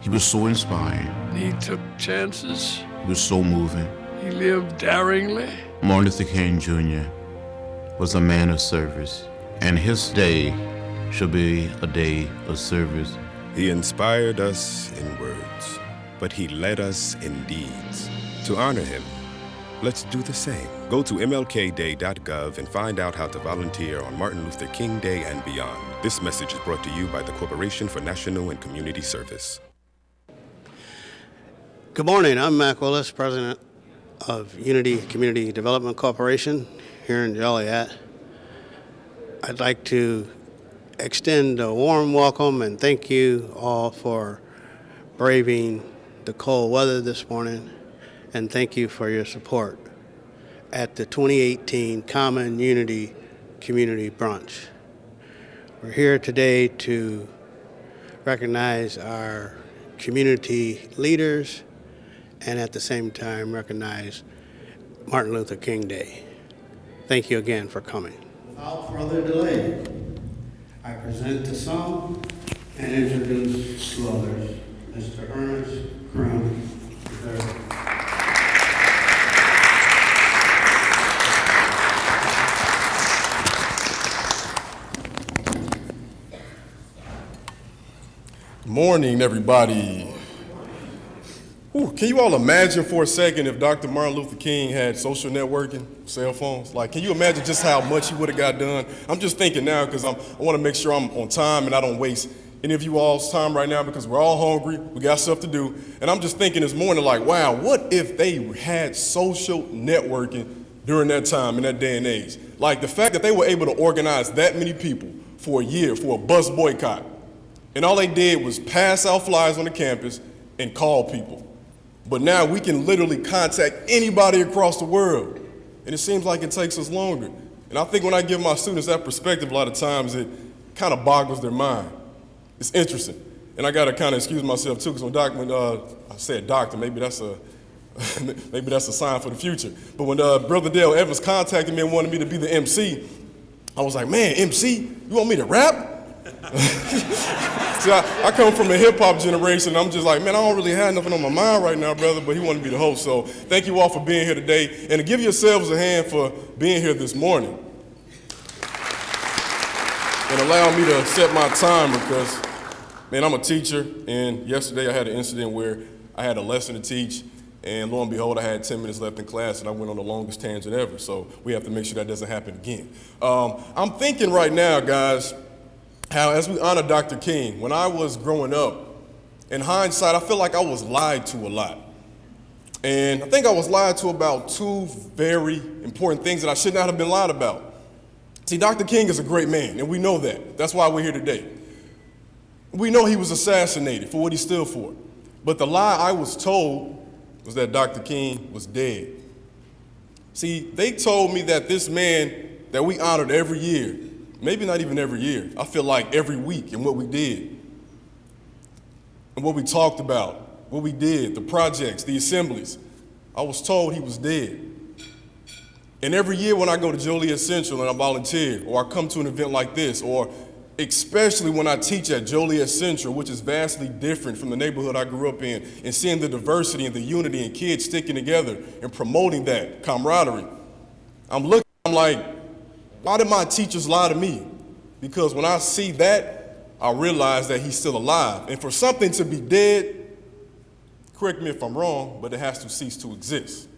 He was so inspired. He took chances. He was so moving. He lived daringly. Martin Luther King Jr. was a man of service, and his day shall be a day of service. He inspired us in words, but he led us in deeds. To honor him, let's do the same. Go to mlkday.gov and find out how to volunteer on Martin Luther King Day and beyond. This message is brought to you by the Corporation for National and Community Service. Good morning. I'm Mac Willis, president of Unity Community Development Corporation here in Joliet. I'd like to extend a warm welcome and thank you all for braving the cold weather this morning, and thank you for your support at the 2018 Common Unity Community Brunch. We're here today to recognize our community leaders and at the same time recognize Martin Luther King Day. Thank you again for coming. Without further delay, I present to some and introduce to others Mr. Ernest Crown III. Morning, everybody. Ooh, can you all imagine for a second if Dr. Martin Luther King had social networking, cell phones? Like, can you imagine just how much he would have got done? I'm just thinking now because I want to make sure I'm on time and I don't waste any of you all's time right now because we're all hungry, we got stuff to do. And I'm just thinking this morning like, wow, what if they had social networking during that time, in that day and age? Like the fact that they were able to organize that many people for a year for a bus boycott. And all they did was pass out flyers on the campus and call people. But now we can literally contact anybody across the world. And it seems like it takes us longer. And I think when I give my students that perspective, a lot of times it kind of boggles their mind. It's interesting. And I got to kind of excuse myself too, because when I said doctor, maybe that's a sign for the future. But when Brother Dale Evans contacted me and wanted me to be the MC, I was like, man, MC, you want me to rap? See, I come from a hip-hop generation, and I'm just like, man, I don't really have nothing on my mind right now, brother, but he wanted to be the host. So thank you all for being here today, and to give yourselves a hand for being here this morning. And allow me to set my timer, because, man, I'm a teacher, and yesterday I had an incident where I had a lesson to teach, and lo and behold, I had 10 minutes left in class, and I went on the longest tangent ever, so we have to make sure that doesn't happen again. I'm thinking right now, guys, how as we honor Dr. King, when I was growing up, in hindsight, I feel like I was lied to a lot. And I think I was lied to about two very important things that I should not have been lied about. See, Dr. King is a great man, and we know that. That's why we're here today. We know he was assassinated for what he stood for. But the lie I was told was that Dr. King was dead. See, they told me that this man that we honored every year, maybe not even every year, I feel like every week in what we did and what we talked about, what we did, the projects, the assemblies, I was told he was dead. And every year when I go to Joliet Central and I volunteer, or I come to an event like this, or especially when I teach at Joliet Central, which is vastly different from the neighborhood I grew up in, and seeing the diversity and the unity and kids sticking together and promoting that camaraderie, I'm like, why did my teachers lie to me? Because when I see that, I realize that he's still alive. And for something to be dead, correct me if I'm wrong, but it has to cease to exist,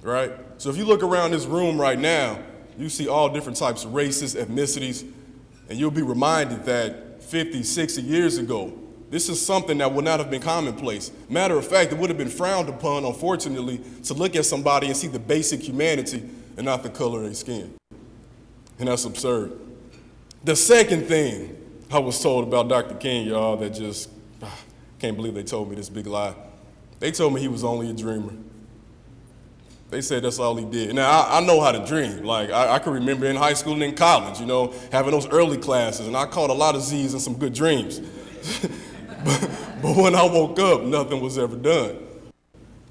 right? So if you look around this room right now, you see all different types of races, ethnicities, and you'll be reminded that 50, 60 years ago, this is something that would not have been commonplace. Matter of fact, it would have been frowned upon, unfortunately, to look at somebody and see the basic humanity and not the color of their skin. And that's absurd. The second thing I was told about Dr. King, y'all, that just, can't believe they told me this big lie. They told me he was only a dreamer. They said that's all he did. Now, I know how to dream. Like, I can remember in high school and in college, having those early classes, and I caught a lot of Z's and some good dreams. but when I woke up, nothing was ever done.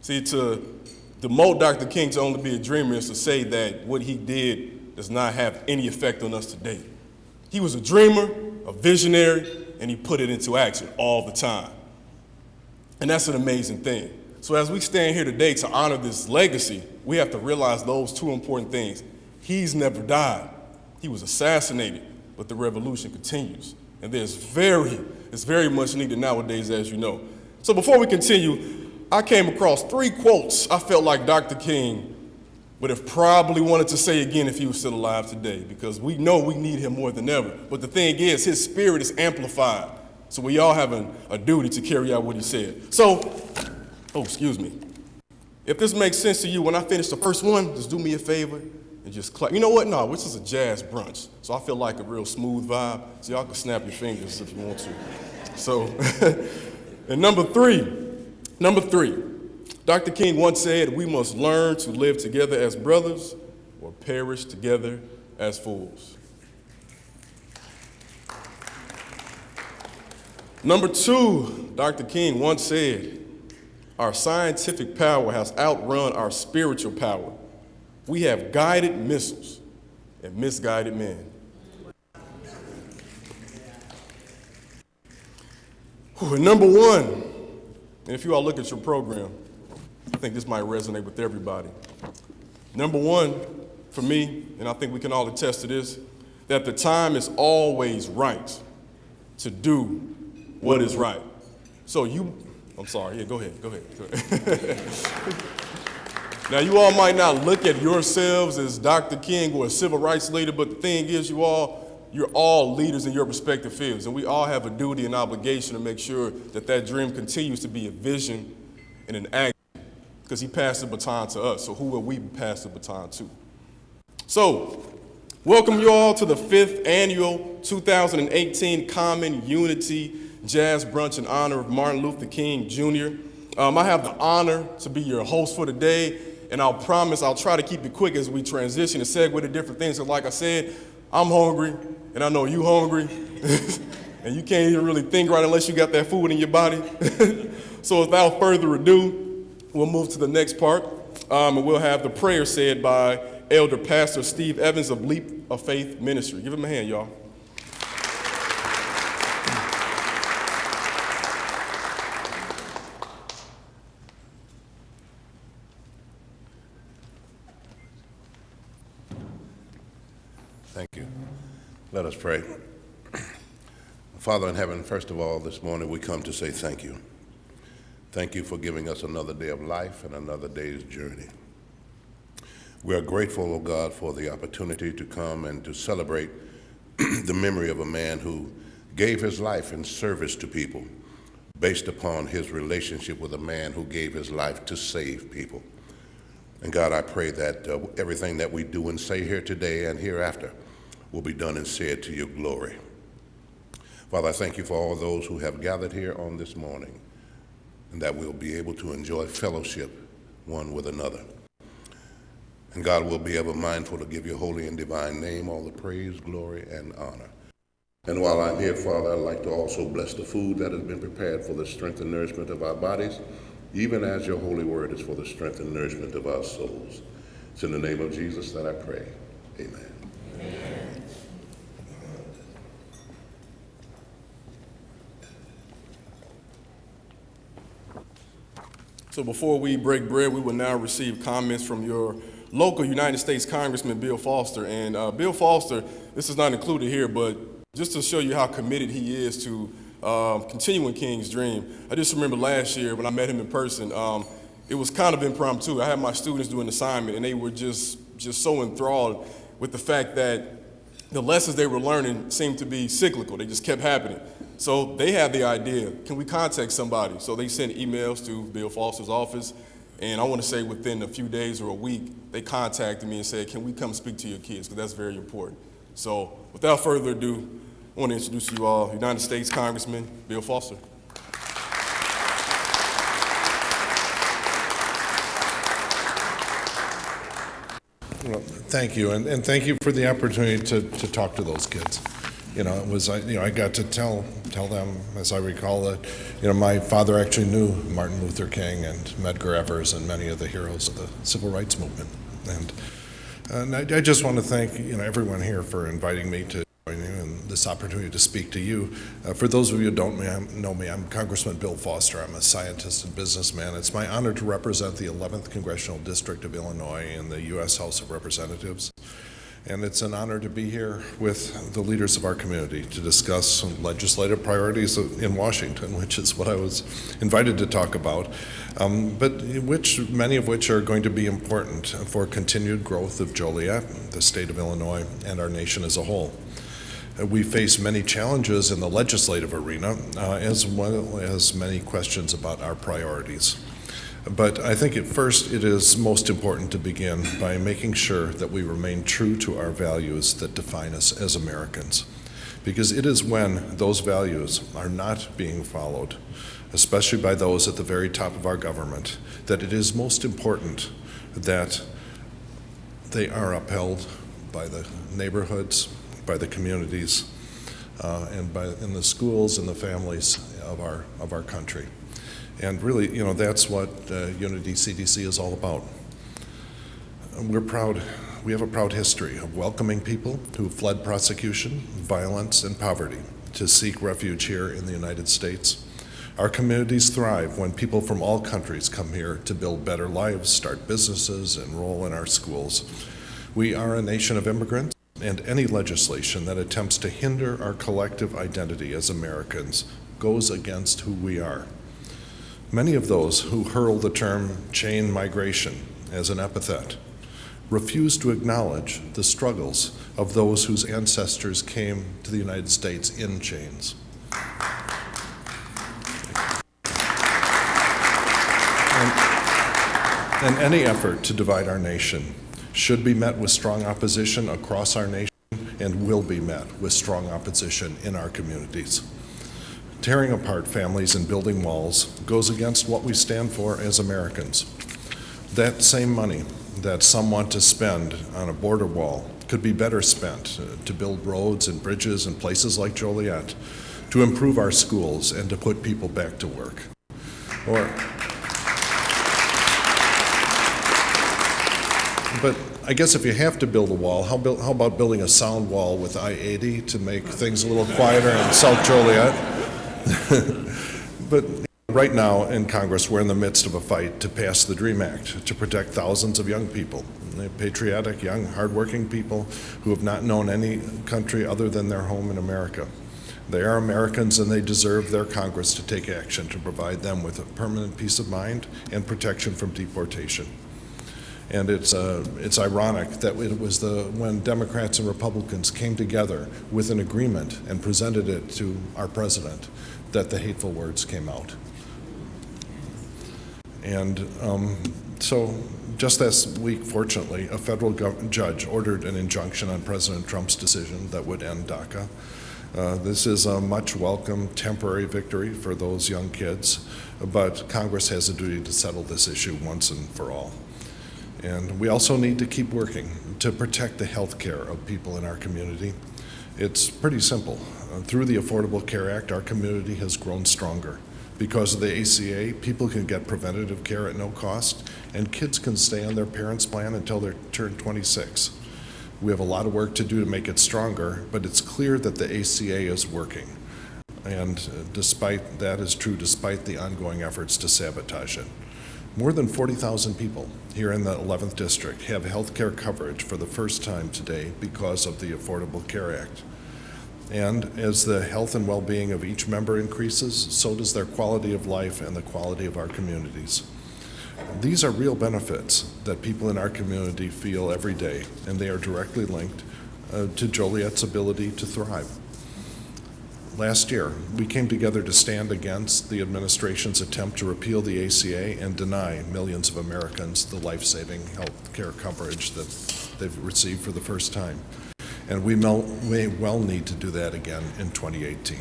See, to demote Dr. King to only be a dreamer is to say that what he did does not have any effect on us today. He was a dreamer, a visionary, and he put it into action all the time. And that's an amazing thing. So as we stand here today to honor this legacy, we have to realize those two important things. He's never died. He was assassinated, but the revolution continues. And it's very much needed nowadays, as you know. So before we continue, I came across 3 quotes I felt like Dr. King would have probably wanted to say again if he was still alive today, because we know we need him more than ever. But the thing is, his spirit is amplified. So we all have a duty to carry out what he said. So, excuse me. If this makes sense to you, when I finish the first one, just do me a favor and just clap. You know what? No, this is a jazz brunch. So I feel like a real smooth vibe. So y'all can snap your fingers if you want to. So, and number three, Dr. King once said, we must learn to live together as brothers or perish together as fools. Number 2, Dr. King once said, our scientific power has outrun our spiritual power. We have guided missiles and misguided men. And number 1, and if you all look at your program, I think this might resonate with everybody. Number 1, for me, and I think we can all attest to this, that the time is always right to do what is right. So I'm sorry, yeah, go ahead. Now, you all might not look at yourselves as Dr. King or a civil rights leader, but the thing is, you're all leaders in your respective fields, and we all have a duty and obligation to make sure that dream continues to be a vision and an action, because he passed the baton to us, so who will we pass the baton to? So, welcome you all to the 5th annual 2018 Common Unity Jazz Brunch in honor of Martin Luther King Jr. I have the honor to be your host for today, and I'll promise I'll try to keep it quick as we transition and segue to different things. So like I said, I'm hungry, and I know you hungry, and you can't even really think right unless you got that food in your body. So without further ado, we'll move to the next part, and we'll have the prayer said by Elder Pastor Steve Evans of Leap of Faith Ministry. Give him a hand, y'all. Thank you. Let us pray. Father in heaven, first of all, this morning we come to say thank you. Thank you for giving us another day of life and another day's journey. We are grateful, O God, for the opportunity to come and to celebrate the memory of a man who gave his life in service to people based upon his relationship with a man who gave his life to save people. And God, I pray that everything that we do and say here today and hereafter will be done and said to your glory. Father, I thank you for all those who have gathered here on this morning, and that we'll be able to enjoy fellowship one with another. And God, will be ever mindful to give your holy and divine name all the praise, glory, and honor. And while I'm here, Father, I'd like to also bless the food that has been prepared for the strength and nourishment of our bodies, even as your holy word is for the strength and nourishment of our souls. It's in the name of Jesus that I pray. Amen. Amen. So before we break bread, we will now receive comments from your local United States Congressman, Bill Foster. And Bill Foster, this is not included here, but just to show you how committed he is to continuing King's dream. I just remember last year when I met him in person, it was kind of impromptu. I had my students do an assignment, and they were just so enthralled with the fact that the lessons they were learning seemed to be cyclical. They just kept happening. So they had the idea, can we contact somebody? So they sent emails to Bill Foster's office, and I want to say within a few days or a week, they contacted me and said, can we come speak to your kids? Because that's very important. So without further ado, I want to introduce you all, United States Congressman Bill Foster. Well, thank you, and thank you for the opportunity to talk to those kids. I got to tell them, as I recall, that my father actually knew Martin Luther King and Medgar Evers and many of the heroes of the civil rights movement, and I just want to thank everyone here for inviting me to join you in this this opportunity to speak to you. For those of you who don't know me, I'm Congressman Bill Foster. I'm a scientist and businessman. It's my honor to represent the 11th Congressional District of Illinois in the U.S. House of Representatives. And it's an honor to be here with the leaders of our community to discuss some legislative priorities in Washington, which is what I was invited to talk about, but many of which are going to be important for continued growth of Joliet, the state of Illinois, and our nation as a whole. We face many challenges in the legislative arena, as well as many questions about our priorities. But I think at first it is most important to begin by making sure that we remain true to our values that define us as Americans. Because it is when those values are not being followed, especially by those at the very top of our government, that it is most important that they are upheld by the neighborhoods, by the communities, and in the schools and the families of our country. And really, that's what Unity CDC is all about. We're proud. We have a proud history of welcoming people who fled prosecution, violence, and poverty to seek refuge here in the United States. Our communities thrive when people from all countries come here to build better lives, start businesses, enroll in our schools. We are a nation of immigrants, and any legislation that attempts to hinder our collective identity as Americans goes against who we are. Many of those who hurl the term chain migration as an epithet refuse to acknowledge the struggles of those whose ancestors came to the United States in chains. And any effort to divide our nation should be met with strong opposition across our nation and will be met with strong opposition in our communities. Tearing apart families and building walls goes against what we stand for as Americans. That same money that some want to spend on a border wall could be better spent to build roads and bridges in places like Joliet, to improve our schools, and to put people back to work. But I guess if you have to build a wall, how about building a sound wall with I-80 to make things a little quieter in South Joliet? But right now in Congress, we're in the midst of a fight to pass the DREAM Act to protect thousands of young people, patriotic, young, hardworking people who have not known any country other than their home in America. They are Americans, and they deserve their Congress to take action to provide them with a permanent peace of mind and protection from deportation. And it's ironic that it was when Democrats and Republicans came together with an agreement and presented it to our president that the hateful words came out. And so just last week, fortunately, a federal judge ordered an injunction on President Trump's decision that would end DACA. This is a much welcome temporary victory for those young kids, but Congress has a duty to settle this issue once and for all. And we also need to keep working to protect the health care of people in our community. It's pretty simple. Through the Affordable Care Act, our community has grown stronger. Because of the ACA, people can get preventative care at no cost, and kids can stay on their parents' plan until they turn 26. We have a lot of work to do to make it stronger, but it's clear that the ACA is working. And despite that is true, despite the ongoing efforts to sabotage it. More than 40,000 people here in the 11th District have health care coverage for the first time today because of the Affordable Care Act. And as the health and well-being of each member increases, so does their quality of life and the quality of our communities. These are real benefits that people in our community feel every day, and they are directly linked to Joliet's ability to thrive. Last year, we came together to stand against the administration's attempt to repeal the ACA and deny millions of Americans the life-saving health care coverage that they've received for the first time. And we may well need to do that again in 2018.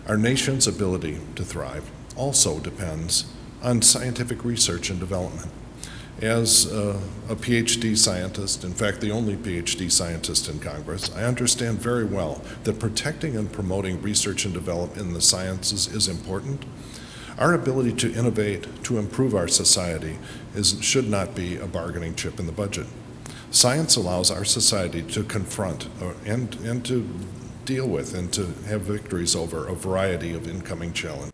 Our nation's ability to thrive also depends on scientific research and development. As a PhD scientist, in fact, the only PhD scientist in Congress, I understand very well that protecting and promoting research and development in the sciences is important. Our ability to innovate, to improve our society, should not be a bargaining chip in the budget. Science allows our society to confront and to deal with and to have victories over a variety of incoming challenges.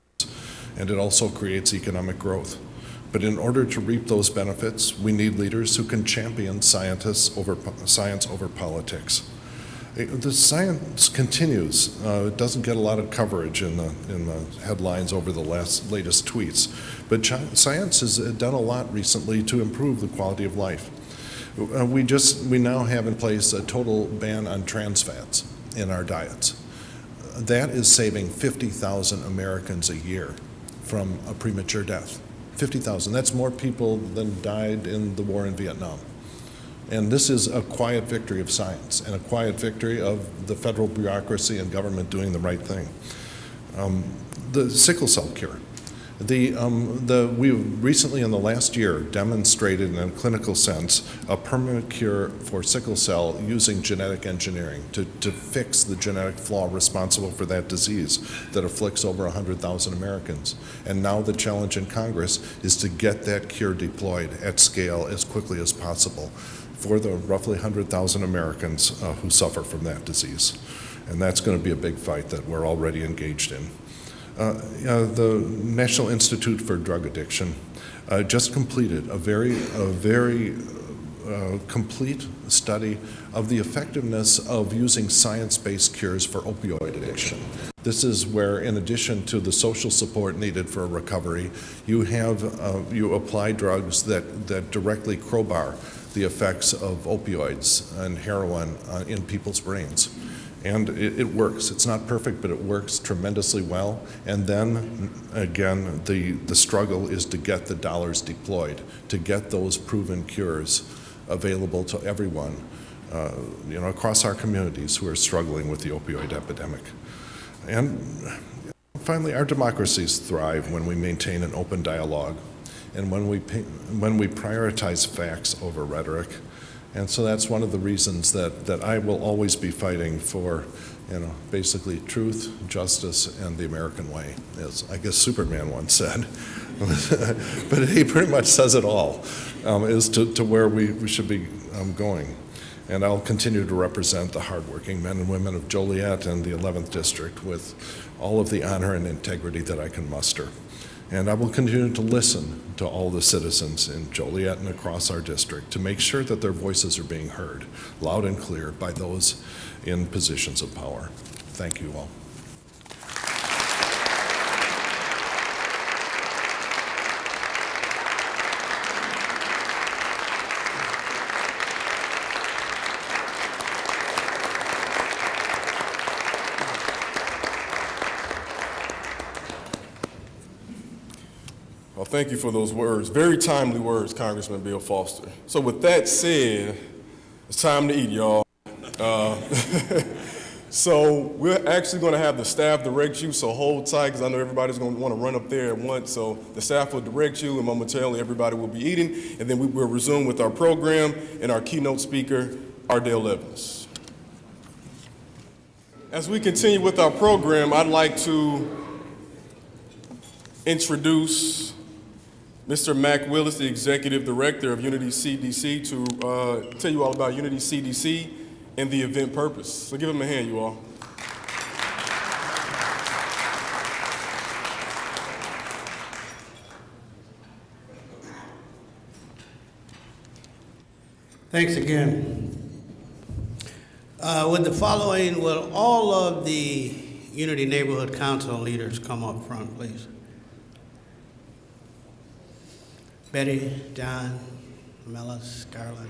And it also creates economic growth. But in order to reap those benefits, we need leaders who can champion science over politics. The science continues. It doesn't get a lot of coverage in the headlines over the latest tweets, but science has done a lot recently to improve the quality of life. We now have in place a total ban on trans fats in our diets. That is saving 50,000 Americans a year from a premature death. 50,000. That's more people than died in the war in Vietnam. And this is a quiet victory of science and a quiet victory of the federal bureaucracy and government doing the right thing. The sickle cell cure. We recently in the last year demonstrated in a clinical sense a permanent cure for sickle cell using genetic engineering to fix the genetic flaw responsible for that disease that afflicts over 100,000 Americans. And now the challenge in Congress is to get that cure deployed at scale as quickly as possible for the roughly 100,000 Americans who suffer from that disease. And that's going to be a big fight that we're already engaged in. The National Institute for Drug Addiction just completed a very complete study of the effectiveness of using science-based cures for opioid addiction. This is where, in addition to the social support needed for recovery, you apply drugs that directly crowbar the effects of opioids and heroin in people's brains. And it works. It's not perfect, but it works tremendously well. And then, again, the struggle is to get the dollars deployed, to get those proven cures available to everyone, across our communities who are struggling with the opioid epidemic. And finally, our democracies thrive when we maintain an open dialogue and when we prioritize facts over rhetoric. And so that's one of the reasons that I will always be fighting for, basically truth, justice, and the American way, as I guess Superman once said. But he pretty much says it all, as to where we should be going. And I'll continue to represent the hardworking men and women of Joliet and the 11th District with all of the honor and integrity that I can muster. And I will continue to listen to all the citizens in Joliet and across our district to make sure that their voices are being heard loud and clear by those in positions of power. Thank you all. Well, thank you for those words. Very timely words, Congressman Bill Foster. So with that said, it's time to eat, y'all. So we're actually going to have the staff direct you, so hold tight, because I know everybody's going to want to run up there at once. So the staff will direct you, and momentarily everybody will be eating, and then we will resume with our program and our keynote speaker, Ardell Evans. As we continue with our program, I'd like to introduce Mr. Mac Willis, the Executive Director of Unity CDC, to tell you all about Unity CDC and the event purpose. So give him a hand, you all. Thanks again. With the following, will all of the Unity Neighborhood Council leaders come up front, please? Betty, John, Melis, Garland.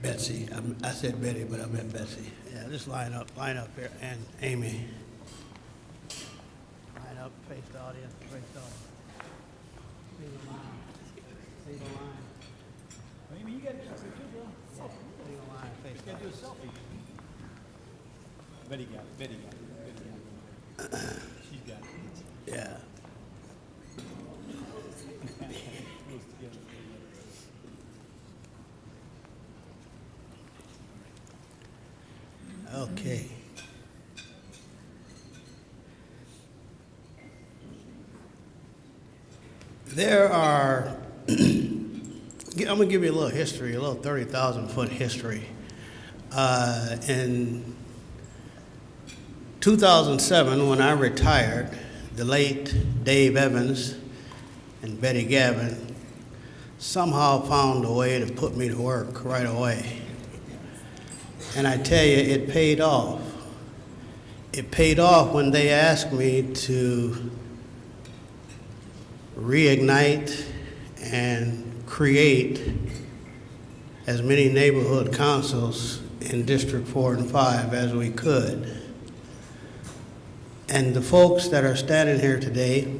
Betsy, I said Betty, but I meant Betsy. Yeah, just line up here. And Amy. Line up, face the audience, face the audience. Single line, single line. Amy, you got to do something too, bro. Single line, face You got to do a selfie. Betty got it, Betty got it. She's got it. Yeah. Okay. There are, I'm gonna give you a little history, a little 30,000-foot history. In 2007, when I retired, the late Dave Evans and Betty Gavin somehow found a way to put me to work right away. And I tell you, it paid off. It paid off when they asked me to reignite and create as many neighborhood councils in District 4 and 5 as we could. And the folks that are standing here today,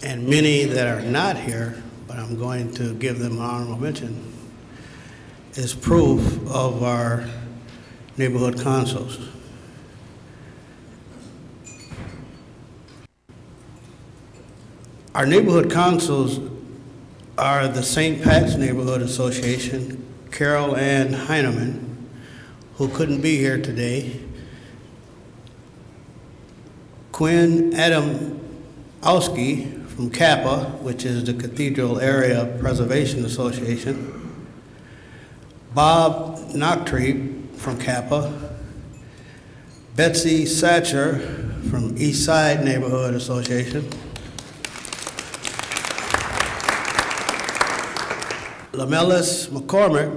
and many that are not here, but I'm going to give them an honorable mention, is proof of our neighborhood councils. Our neighborhood councils are the St. Pat's Neighborhood Association, Carol Ann Heineman, who couldn't be here today, Quinn Adamowski from Kappa, which is the Cathedral Area Preservation Association, Bob Noctree from Kappa, Betsy Satcher from East Side Neighborhood Association, Lamelis McCormick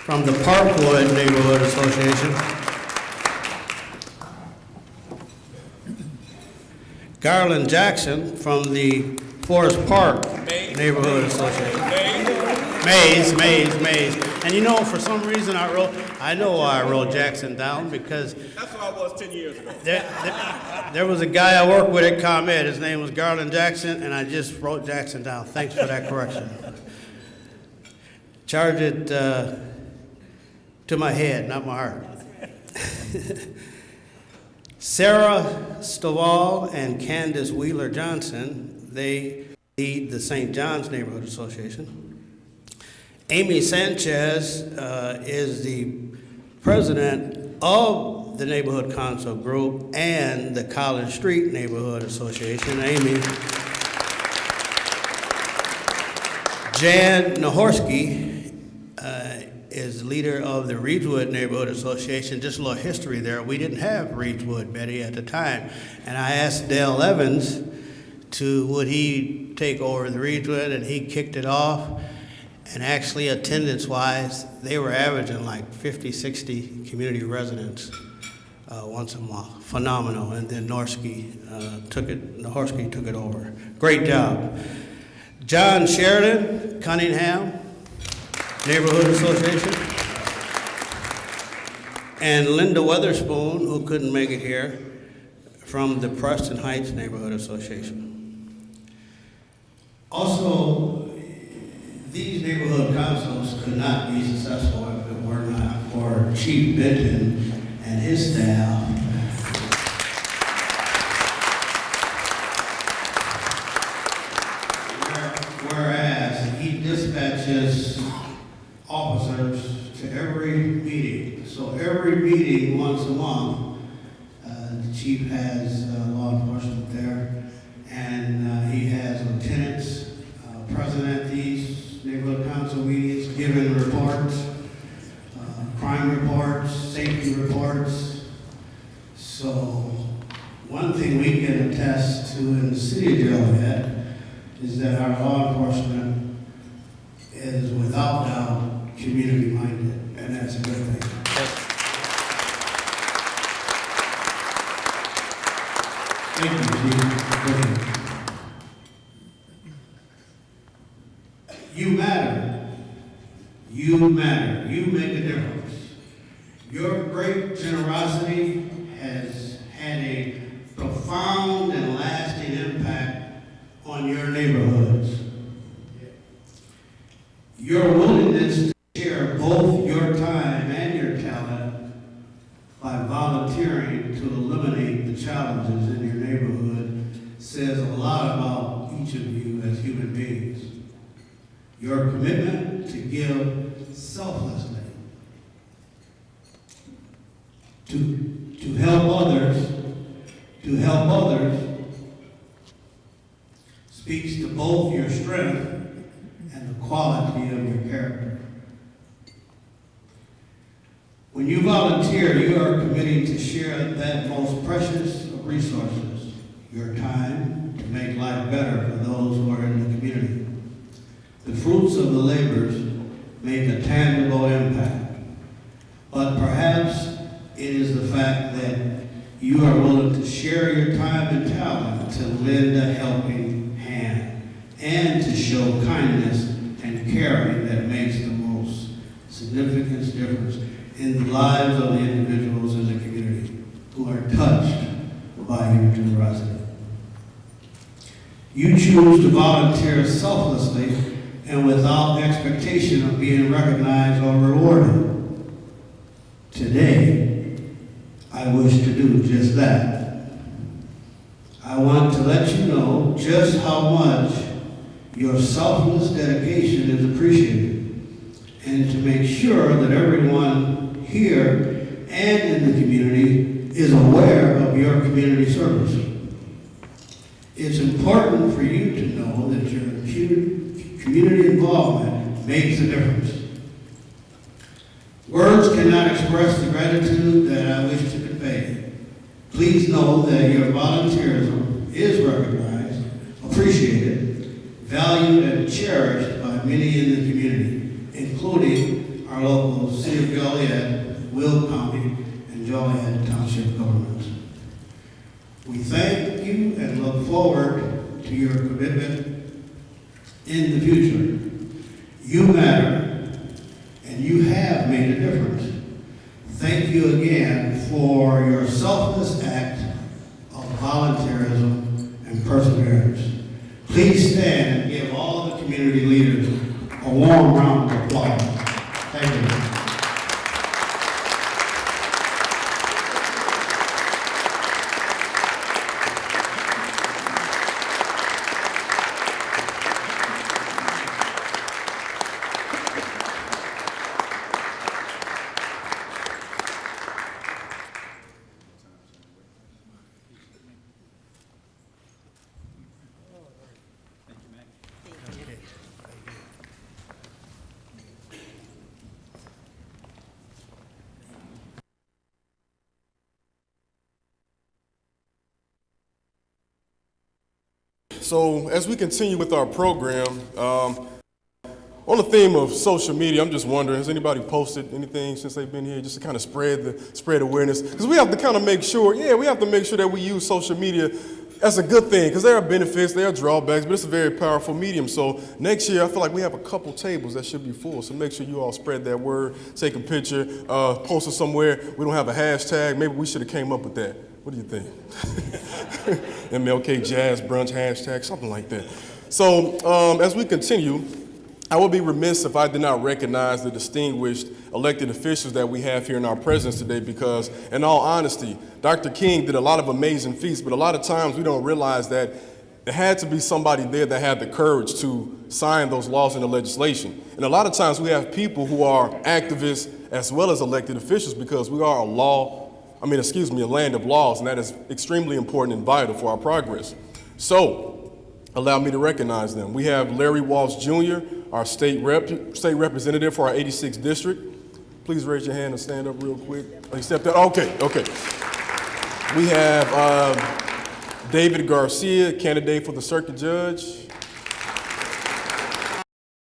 from the Parkwood Neighborhood Association, Garland Jackson from the Forest Park Neighborhood Association. Mays. And you know, for some reason I know why I wrote Jackson down, because That's what I was 10 years ago. there was a guy I worked with at ComEd, his name was Garland Jackson, and I just wrote Jackson down. Thanks for that correction. Charge it to my head, not my heart. Sarah Stovall and Candace Wheeler Johnson, they lead the St. John's Neighborhood Association. Amy Sanchez is the president of the Neighborhood Council Group and the College Street Neighborhood Association. Amy. Jan Nahorsky is leader of the Reedswood Neighborhood Association. Just a little history there. We didn't have Reedswood, Betty, at the time. And I asked Dale Evans would he take over the Reedswood, and he kicked it off. And actually, attendance-wise, they were averaging like 50, 60 community residents once a month. Phenomenal. And then Nahorsky took it over. Great job. John Sheridan, Cunningham Neighborhood Association. And Linda Weatherspoon, who couldn't make it here, from the Preston Heights Neighborhood Association. Also, these neighborhood councils could not be successful if it were not for Chief Benton and his staff. Whereas he dispatches officers to every meeting. So every meeting once a month, the chief has law enforcement there, and he has lieutenants present at these neighborhood council meetings, giving reports, crime reports, safety reports. So one thing we can attest to in the city of Joliet is that our law enforcement is without doubt community-minded, and that's a good thing. Thank you, Chief. You matter. You matter. You make a difference. Your great generosity has had a profound and lasting impact on your neighborhoods. Your willingness to share both your time and your talent by volunteering to eliminate the challenges in your neighborhood says a lot about each of you as human beings. Your commitment to give selflessly, to help others, speaks to both your strength and the quality of your character. When you volunteer, you are committing to share that most precious of resources, your time, to make life better for those who are in the community. The fruits of the labors make a tangible impact, but perhaps it is the fact that you are willing to share your time and talent to lend a helping hand and to show kindness and caring that makes the most significant difference in the lives of the individuals in the community who are touched by your generosity. You choose to volunteer selflessly and without expectation of being recognized or rewarded. Today, I wish to do just that. I want to let you know just how much your selfless dedication is appreciated, and to make sure that everyone here and in the community is aware of your community service. It's important for you to know that your community involvement makes a difference. Words cannot express the gratitude that I wish to convey. Please know that your volunteerism is recognized, appreciated, valued, and cherished by many in the community, including our local City of Joliet, Will County, and Joliet Township governments. We thank you and look forward to your commitment in the future. You matter, and you have made a difference. Thank you again for your selfless act of volunteerism and perseverance. Please stand and give all of the community leaders a warm round of applause. Thank you. So as we continue with our program, on the theme of social media, I'm just wondering, has anybody posted anything since they've been here just to kind of spread awareness? Because we have to kind of make sure, that we use social media as a good thing, because there are benefits, there are drawbacks, but it's a very powerful medium. So next year, I feel like we have a couple tables that should be full. So make sure you all spread that word, take a picture, post it somewhere. We don't have a hashtag. Maybe we should have came up with that. What do you think? MLK Jazz Brunch hashtag, something like that. So as we continue, I would be remiss if I did not recognize the distinguished elected officials that we have here in our presence today, because in all honesty, Dr. King did a lot of amazing feats, but a lot of times we don't realize that there had to be somebody there that had the courage to sign those laws into legislation. And a lot of times we have people who are activists as well as elected officials, because we are a land of laws, and that is extremely important and vital for our progress. So, allow me to recognize them. We have Larry Walsh Jr., our state representative for our 86th district. Please raise your hand and stand up real quick. Accept that. Okay. We have David Garcia, candidate for the circuit judge.